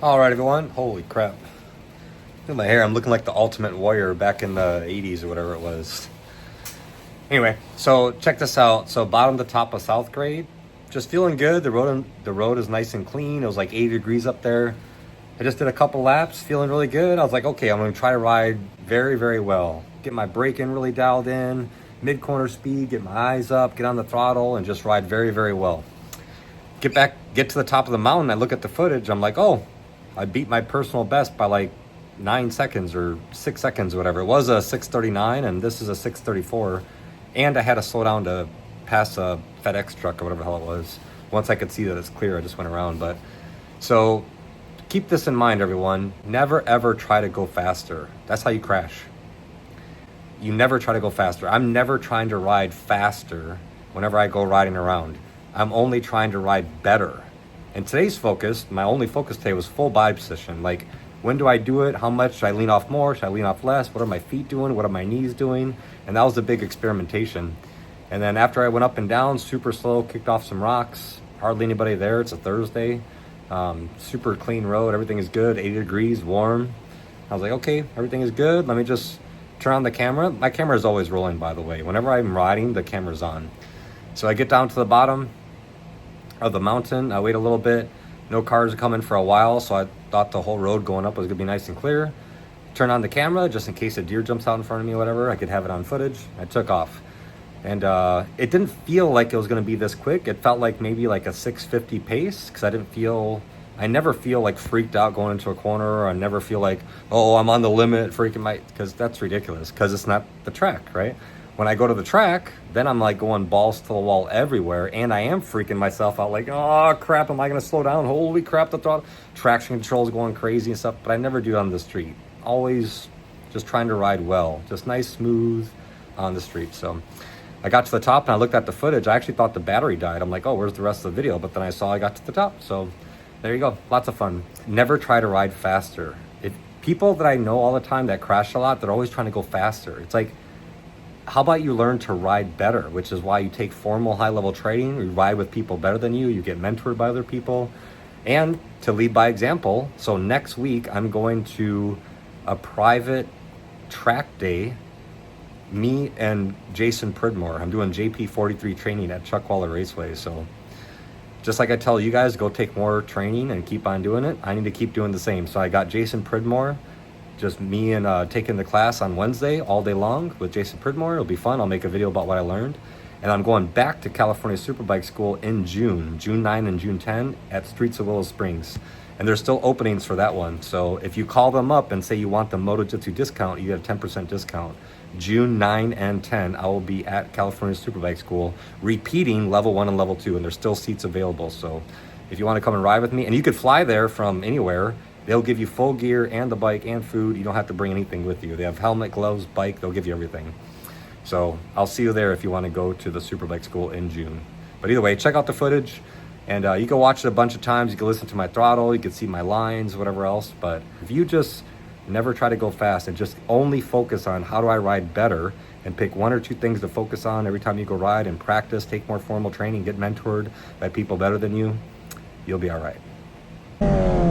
Alright everyone, holy crap. Look at my hair, I'm looking like the Ultimate Warrior back in the 80s or whatever it was. Anyway, so check this out. So bottom to top of South Grade, just feeling good. The road is nice and clean. It was like 80 degrees up there. I just did a couple laps, feeling really good. I was like, okay, I'm gonna try to ride very, very well. Get my braking really dialed in, mid-corner speed, get my eyes up, get on the throttle, and just ride very, very well. Get to the top of the mountain, I look at the footage, I'm like, oh, I beat my personal best by like 9 seconds or 6 seconds or whatever. It was a 6:39 and this is a 6:34. And I had to slow down to pass a FedEx truck or whatever the hell it was. Once I could see that it's clear, I just went around. But so keep this in mind, everyone. Never ever try to go faster. That's how you crash. You never try to go faster. I'm never trying to ride faster whenever I go riding around. I'm only trying to ride better. And today's focus, my only focus today was full body position. Like, when do I do it? How much? Should I lean off more? Should I lean off less? What are my feet doing? What are my knees doing? And that was a big experimentation. And then after I went up and down, super slow, kicked off some rocks. Hardly anybody there. It's a Thursday. Super clean road. Everything is good. 80 degrees, warm. I was like, okay, everything is good. Let me just turn on the camera. My camera is always rolling, by the way. Whenever I'm riding, the camera's on. So I get down to the bottom of the mountain. I wait a little bit. No cars are coming for a while, so I thought the whole road going up was gonna be nice and clear. Turn on the camera just in case a deer jumps out in front of me or whatever. I could have it on footage. I took off. And it didn't feel like it was gonna be this quick. It felt like maybe like a 650 pace because I never feel like freaked out going into a corner, or I never feel like, oh, I'm on the limit, because that's ridiculous, because it's not the track, right? When I go to the track, then I'm like going balls to the wall everywhere, and I am freaking myself out like, oh crap, am I gonna slow down? Holy crap, the throttle. Traction control is going crazy and stuff, but I never do it on the street. Always just trying to ride well, just nice, smooth on the street. So I got to the top and I looked at the footage. I actually thought the battery died. I'm like, oh, where's the rest of the video? But then I saw I got to the top. So there you go, lots of fun. Never try to ride faster. People that I know all the time that crash a lot, they're always trying to go faster. It's like, how about you learn to ride better, which is why you take formal high-level training, you ride with people better than you get mentored by other people, and to lead by example. So next week, I'm going to a private track day, me and Jason Pridmore. I'm doing JP43 training at Chuckwalla Raceway. So just like I tell you guys, go take more training and keep on doing it. I need to keep doing the same. So I got Jason Pridmore, just me and taking the class on Wednesday all day long with Jason Pridmore. It'll be fun. I'll make a video about what I learned. And I'm going back to California Superbike School in June 9 and June 10 at Streets of Willow Springs. And there's still openings for that one. So if you call them up and say you want the MotoJitsu discount, you get a 10% discount. June 9 and 10, I will be at California Superbike School repeating level 1 and level 2, and there's still seats available. So if you want to come and ride with me, and you could fly there from anywhere, they'll give you full gear and the bike and food. You don't have to bring anything with you. They have helmet, gloves, bike, they'll give you everything. So I'll see you there if you want to go to the Superbike School in June. But either way, check out the footage, and you can watch it a bunch of times. You can listen to my throttle, you can see my lines, whatever else. But if you just never try to go fast and just only focus on how do I ride better, and pick 1 or 2 things to focus on every time you go ride, and practice, take more formal training, get mentored by people better than you, you'll be all right.